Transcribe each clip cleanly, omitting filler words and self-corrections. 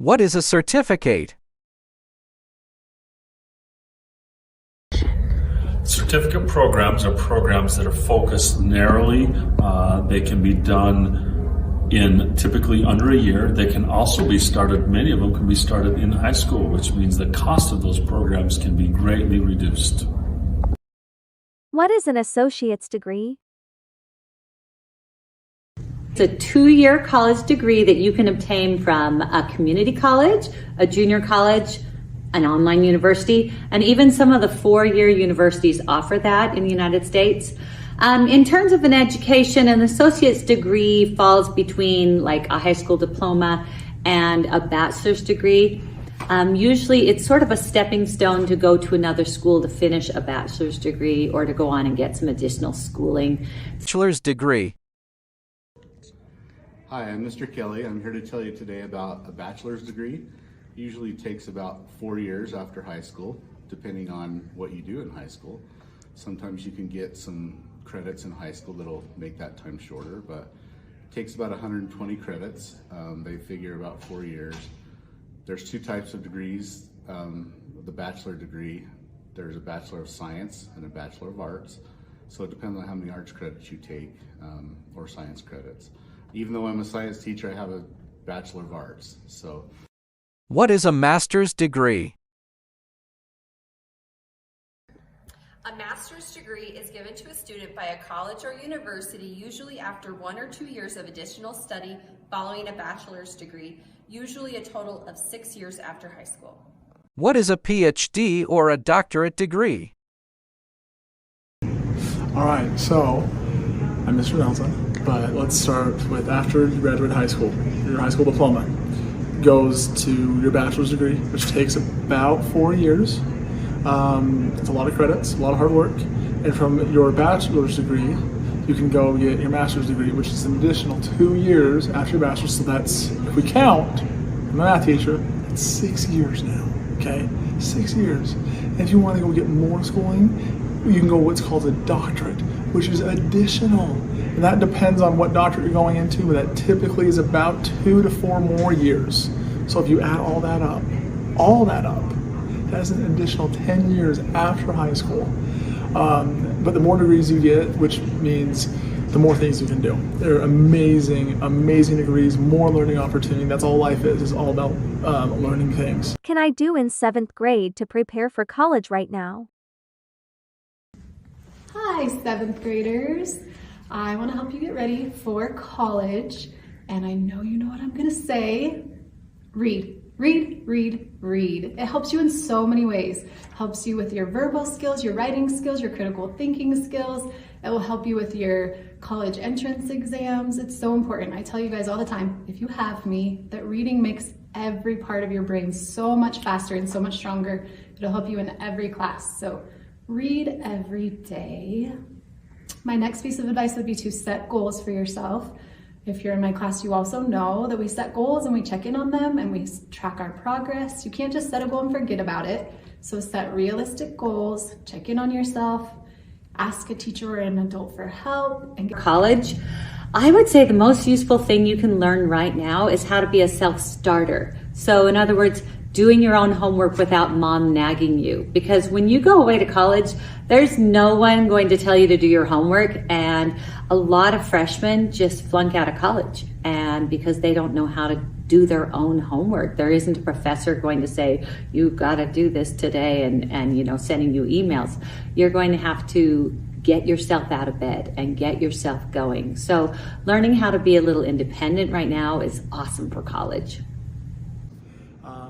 What is a certificate? Certificate programs are programs that are focused narrowly. They can be done in typically under a year. They can also be started, many of them can be started in high school, which means the cost of those programs can be greatly reduced. What is an associate's degree? It's a 2-year college degree that you can obtain from a community college, a junior college, an online university, and even some of the 4-year universities offer that in the United States. In terms of an education, an associate's degree falls between like a high school diploma and a bachelor's degree. Usually it's sort of a stepping stone to go to another school to finish a bachelor's degree or to go on and get some additional schooling. Bachelor's degree. Hi, I'm Mr. Kelly. I'm here to tell you today about a bachelor's degree. Usually takes about 4 years after high school, depending on what you do in high school. Sometimes you can get some credits in high school that'll make that time shorter, but it takes about 120 credits. They figure about 4 years. There's 2 types of degrees. The bachelor degree, there's a Bachelor of Science and a Bachelor of Arts. So it depends on how many arts credits you take, or science credits. Even though I'm a science teacher, I have a Bachelor of Arts. So. What is a master's degree? A master's degree is given to a student by a college or university, usually after 1 or 2 years of additional study following a bachelor's degree, usually a total of 6 years after high school. What is a PhD or a doctorate degree? All right, so I'm Mr. Nelson, but let's start with after you graduate high school, your high school diploma goes to your bachelor's degree, which takes about 4 years. It's a lot of credits, a lot of hard work. And from your bachelor's degree, you can go get your master's degree, which is an additional 2 years after your bachelor's. So that's, if we count, I'm a math teacher, it's 6 years now, okay? 6 years. And if you want to go get more schooling, you can go what's called a doctorate, which is additional. And that depends on what doctorate you're going into, but that typically is about 2 to 4 more years. So if you add all that up, that's an additional 10 years after high school. But the more degrees you get, which means the more things you can do. They're amazing, amazing degrees, more learning opportunity. That's all life is all about learning things. Can I do in 7th grade to prepare for college right now? Hi, 7th graders. I want to help you get ready for college. And I know you know what I'm going to say. Read. Read, read, read. It helps you in so many ways. It helps you with your verbal skills, your writing skills, your critical thinking skills. It will help you with your college entrance exams. It's so important. I tell you guys all the time, if you have me, that reading makes every part of your brain so much faster and so much stronger. It'll help you in every class. So read every day. My next piece of advice would be to set goals for yourself. If you're in my class, you also know that we set goals and we check in on them and we track our progress. You can't just set a goal and forget about it. So set realistic goals, check in on yourself, ask a teacher or an adult for help. And College, I would say the most useful thing you can learn right now is how to be a self-starter. So in other words, doing your own homework without mom nagging you. Because when you go away to college, there's no one going to tell you to do your homework, and a lot of freshmen just flunk out of college, and because they don't know how to do their own homework. There isn't a professor going to say, you've got to do this today, and you know, sending you emails. You're going to have to get yourself out of bed and get yourself going. So learning how to be a little independent right now is awesome for college.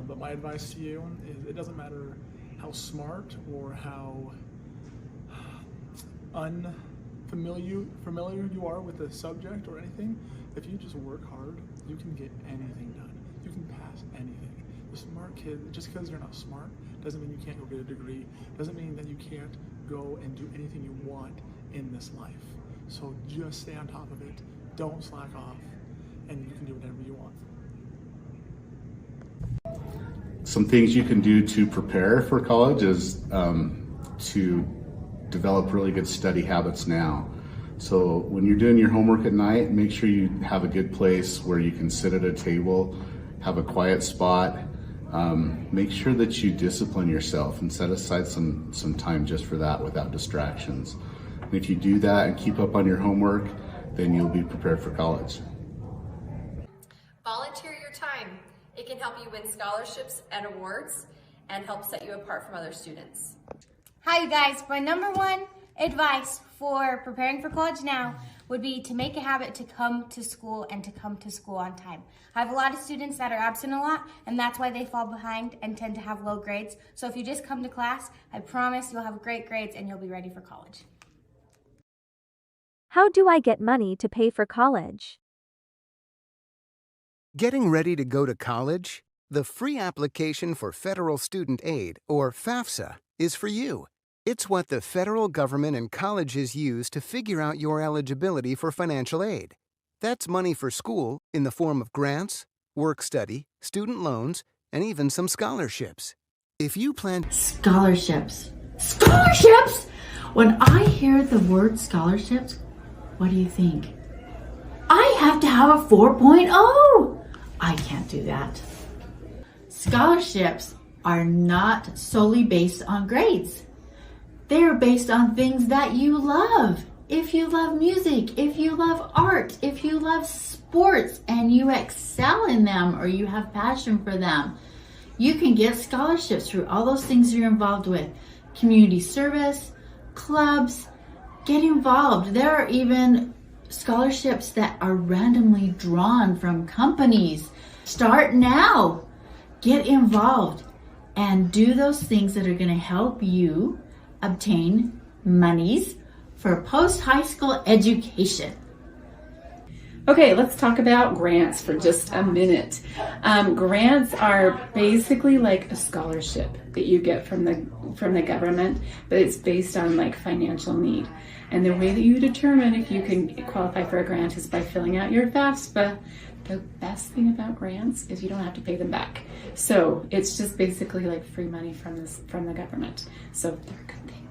But my advice to you is it doesn't matter how smart or how familiar you are with the subject or anything. If you just work hard, you can get anything done. You can pass anything. The smart kid, just because you're not smart, doesn't mean you can't go get a degree. Doesn't mean that you can't go and do anything you want in this life. So just stay on top of it. Don't slack off, and you can do whatever you want. Some things you can do to prepare for college is to develop really good study habits now. So when you're doing your homework at night, make sure you have a good place where you can sit at a table have a quiet spot. Make sure that you discipline yourself and set aside some time just for that without distractions. And if you do that and keep up on your homework, then you'll be prepared for college. Volunteer your time. It can help you win scholarships and awards and help set you apart from other students. Hi, you guys. My number one advice for preparing for college now would be to make a habit to come to school and to come to school on time. I have a lot of students that are absent a lot, and that's why they fall behind and tend to have low grades. So if you just come to class, I promise you'll have great grades and you'll be ready for college. How do I get money to pay for college? Getting ready to go to college? The free application for Federal Student Aid, or FAFSA, is for you. It's what the federal government and colleges use to figure out your eligibility for financial aid. That's money for school in the form of grants, work-study, student loans, and even some scholarships. If you plan... Scholarships. Scholarships? When I hear the word scholarships, what do you think? I have to have a 4.0. I can't do that. Scholarships are not solely based on grades. They are based on things that you love. If you love music, if you love art, if you love sports and you excel in them or you have passion for them, you can get scholarships through all those things you're involved with. Community service, clubs, get involved. There are even scholarships that are randomly drawn from companies. Start now. Get involved and do those things that are going to help you obtain monies for post-high school education. Okay, let's talk about grants for just a minute. Grants are basically like a scholarship that you get from the government, but it's based on like financial need. And the way that you determine if you can qualify for a grant is by filling out your FAFSA. The best thing about grants is you don't have to pay them back. So it's just basically like free money from the government. So they're a good thing.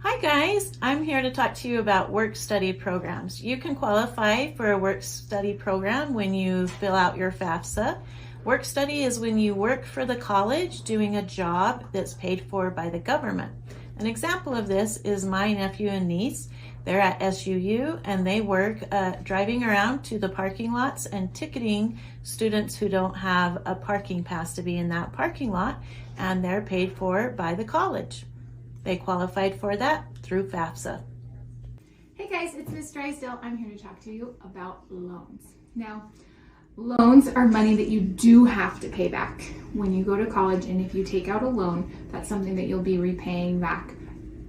Hi guys, I'm here to talk to you about work-study programs. You can qualify for a work-study program when you fill out your FAFSA. Work-study is when you work for the college doing a job that's paid for by the government. An example of this is my nephew and niece. They're at SUU and they work driving around to the parking lots and ticketing students who don't have a parking pass to be in that parking lot, and they're paid for by the college. They qualified for that through FAFSA. Hey guys, it's Miss Drysdale. I'm here to talk to you about loans. Now, loans are money that you do have to pay back when you go to college, and if you take out a loan, that's something that you'll be repaying back.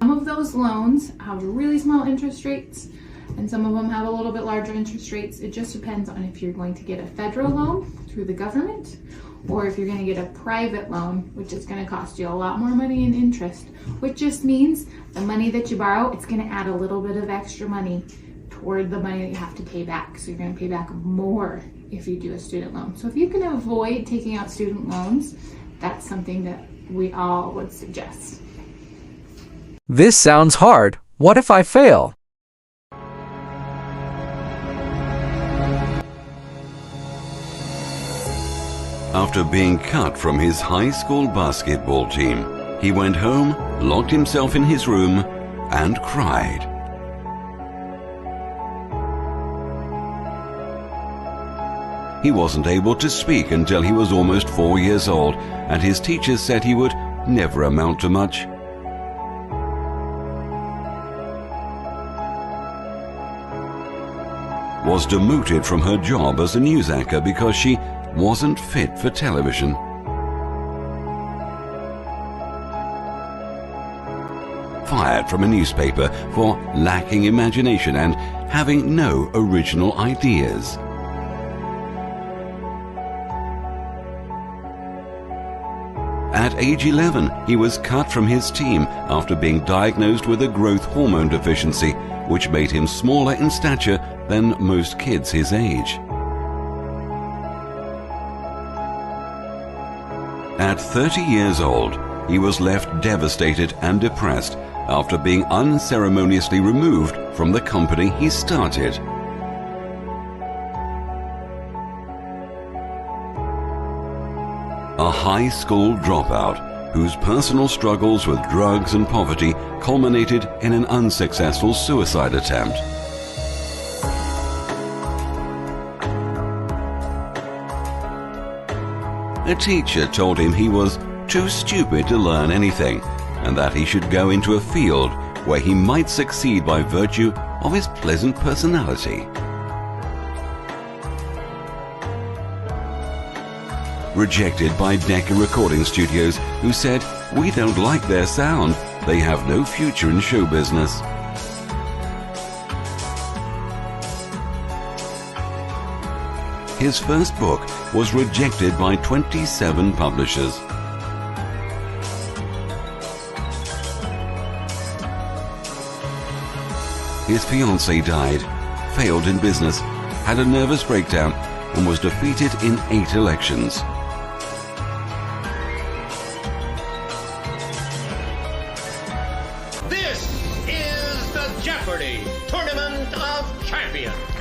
Some of those loans have really small interest rates, and some of them have a little bit larger interest rates. It just depends on if you're going to get a federal loan through the government, or if you're going to get a private loan, which is going to cost you a lot more money in interest, which just means the money that you borrow, it's going to add a little bit of extra money toward the money that you have to pay back. So you're going to pay back more if you do a student loan. So if you can avoid taking out student loans, that's something that we all would suggest. This sounds hard. What if I fail? After being cut from his high school basketball team, he went home, locked himself in his room, and cried. He wasn't able to speak until he was almost 4 years old, and his teachers said he would never amount to much. Was demoted from her job as a news anchor because she wasn't fit for television. Fired from a newspaper for lacking imagination and having no original ideas. At age 11, he was cut from his team after being diagnosed with a growth hormone deficiency, which made him smaller in stature than most kids his age. At 30 years old, he was left devastated and depressed after being unceremoniously removed from the company he started. a high school dropout whose personal struggles with drugs and poverty culminated in an unsuccessful suicide attempt. A teacher told him he was too stupid to learn anything, and that he should go into a field where he might succeed by virtue of his pleasant personality. Rejected by Decca Recording Studios, who said, "We don't like their sound. They have no future in show business." His first book was rejected by 27 publishers. His fiancée died, failed in business, had a nervous breakdown, and was defeated in 8 elections. This is the Jeopardy Tournament of Champions.